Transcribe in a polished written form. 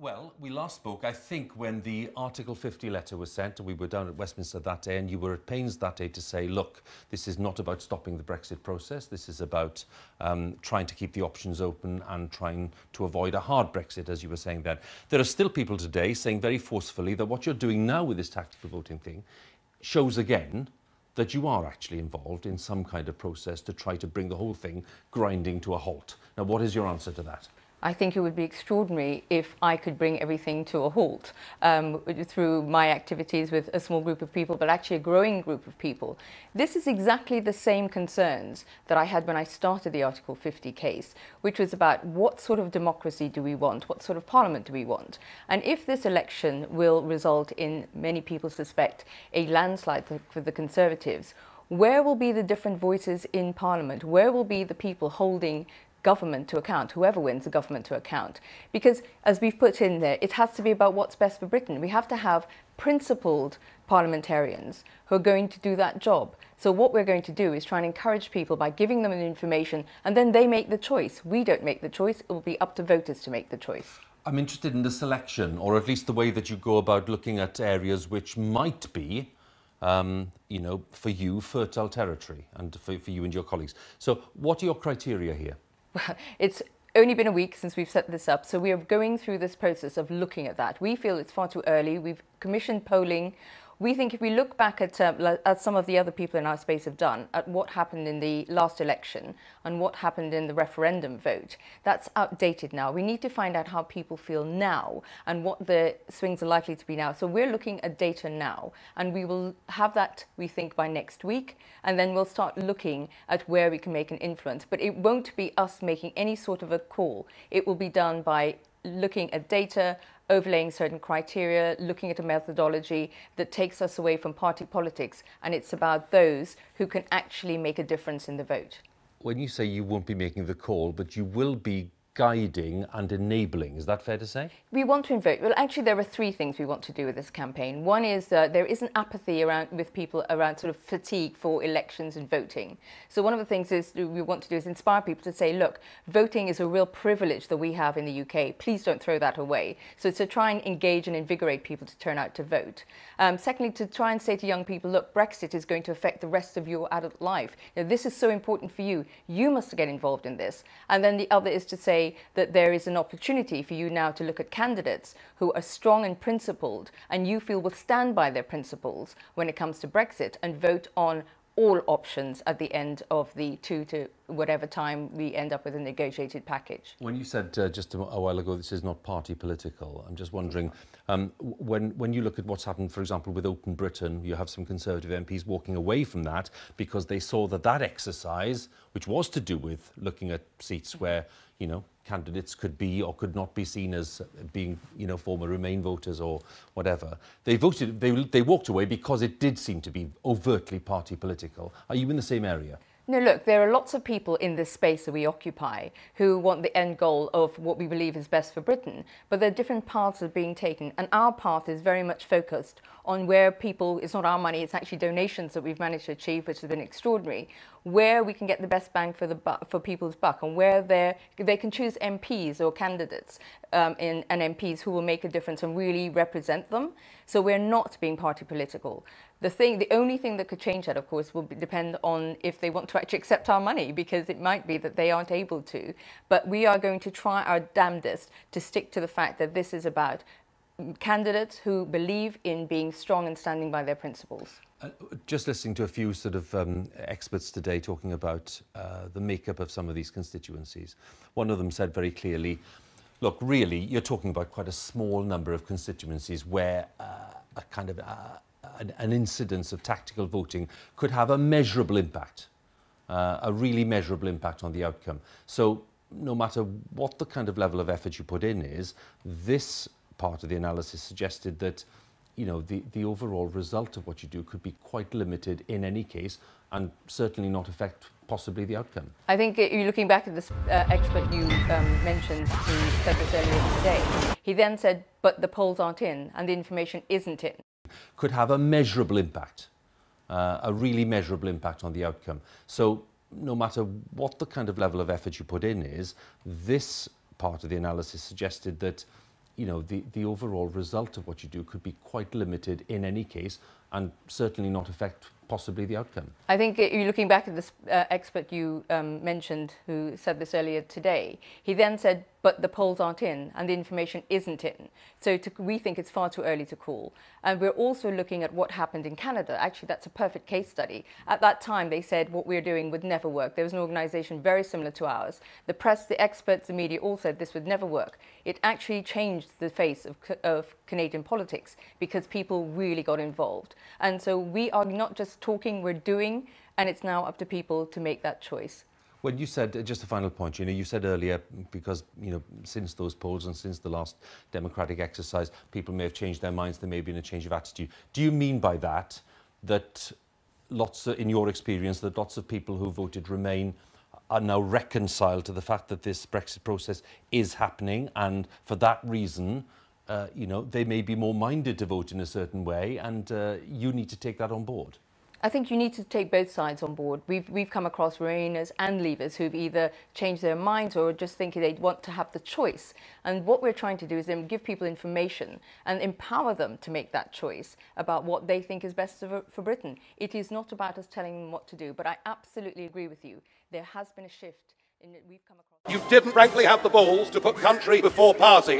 Well, we last spoke, I think, when the Article 50 letter was sent, and we were down at Westminster that day, and you were at pains that day to say, look, this is not about stopping the Brexit process, this is about trying to keep the options open and trying to avoid a hard Brexit, as you were saying then. There are still people today saying very forcefully that what you're doing now with this tactical voting thing shows again that you are actually involved in some kind of process to try to bring the whole thing grinding to a halt. Now, what is your answer to that? I think it would be extraordinary if I could bring everything to a halt through my activities with a small group of people, but actually a growing group of people. This is exactly the same concerns that I had when I started the Article 50 case, which was about what sort of democracy do we want, what sort of parliament do we want? And if this election will result in, many people suspect, a landslide for the Conservatives, where will be the different voices in Parliament? Where will be the people holding government to account, whoever wins the government to account? Because, as we've put in there, it has to be about what's best for Britain. We have to have principled parliamentarians who are going to do that job. So what we're going to do is try and encourage people by giving them the information, and then they make the choice. We don't make the choice. It will be up to voters to make the choice. I'm interested in the selection, or at least the way that you go about looking at areas which might be you know, for you, fertile territory, and for you and your colleagues. So what are your criteria here? Well, it's only been a week since we've set this up, so we are going through this process of looking at that. We feel it's far too early. We've commissioned polling. We think if we look back at some of the other people in our space have done, at what happened in the last election and what happened in the referendum vote, that's outdated now. We need to find out how people feel now and what the swings are likely to be now. So we're looking at data now, and we will have that, we think, by next week, and then we'll start looking at where we can make an influence. But it won't be us making any sort of a call. It will be done by looking at data, overlaying certain criteria, looking at a methodology that takes us away from party politics, and it's about those who can actually make a difference in the vote. When you say you won't be making the call, but you will be guiding and enabling, is that fair to say? We want to invoke. Well, actually, there are three things we want to do with this campaign. One is there is an apathy with people around sort of fatigue for elections and voting. So one of the things we want to do is inspire people to say, look, voting is a real privilege that we have in the UK. Please don't throw that away. So to try and engage and invigorate people to turn out to vote. Secondly, to try and say to young people, look, Brexit is going to affect the rest of your adult life. You know, this is so important for you. You must get involved in this. And then the other is to say that there is an opportunity for you now to look at candidates who are strong and principled, and you feel will stand by their principles when it comes to Brexit, and vote on all options at the end of the 2 to whatever time we end up with a negotiated package. When you said just a while ago this is not party political, I'm just wondering, when you look at what's happened, for example, with Open Britain, you have some Conservative MPs walking away from that because they saw that exercise, which was to do with looking at seats where, you know, candidates could be or could not be seen as being, you know, former Remain voters or whatever. They walked away because it did seem to be overtly party political. Are you in the same area? No, look, there are lots of people in this space that we occupy who want the end goal of what we believe is best for Britain, but there are different paths that are being taken, and our path is very much focused on where people, it's not our money, it's actually donations that we've managed to achieve, which has been extraordinary, where we can get the best bang for people's buck, and where they can choose MPs or candidates and MPs who will make a difference and really represent them. So we're not being party political. The only thing that could change that, of course, will depend on if they want to actually accept our money, because it might be that they aren't able to. But we are going to try our damnedest to stick to the fact that this is about candidates who believe in being strong and standing by their principles. Just listening to a few sort of experts today talking about the makeup of some of these constituencies. One of them said very clearly, look, really, you're talking about quite a small number of constituencies where a kind of an incidence of tactical voting could have a measurable impact, a really measurable impact on the outcome. So no matter what the kind of level of effort you put in is, this part of the analysis suggested that, you know, the overall result of what you do could be quite limited in any case, and certainly not affect possibly the outcome. I think you're looking back at this expert you mentioned who said this earlier today. He then said, but the polls aren't in and the information isn't in. Could have a measurable impact, a really measurable impact on the outcome. So no matter what the kind of level of effort you put in is, this part of the analysis suggested that, you know, the overall result of what you do could be quite limited in any case, and certainly not affect possibly the outcome. I think you're looking back at this expert you mentioned who said this earlier today. He then said, but the polls aren't in and the information isn't in. So we think it's far too early to call. And we're also looking at what happened in Canada. Actually, that's a perfect case study. At that time, they said what we're doing would never work. There was an organization very similar to ours. The press, the experts, the media all said this would never work. It actually changed the face of Canadian politics because people really got involved. And so we are not just talking, we're doing, and it's now up to people to make that choice. Well, you said, just a final point, you said earlier, because, since those polls and since the last democratic exercise, people may have changed their minds, there may have been a change of attitude. Do you mean by that, in your experience, that lots of people who voted Remain are now reconciled to the fact that this Brexit process is happening, and for that reason, they may be more minded to vote in a certain way, and you need to take that on board? I think you need to take both sides on board. We've come across Remainers and Leavers who've either changed their minds or just thinking they want to have the choice. And what we're trying to do is then give people information and empower them to make that choice about what they think is best for Britain. It is not about us telling them what to do, but I absolutely agree with you. There has been a shift in that we've come across. You didn't frankly have the balls to put country before party.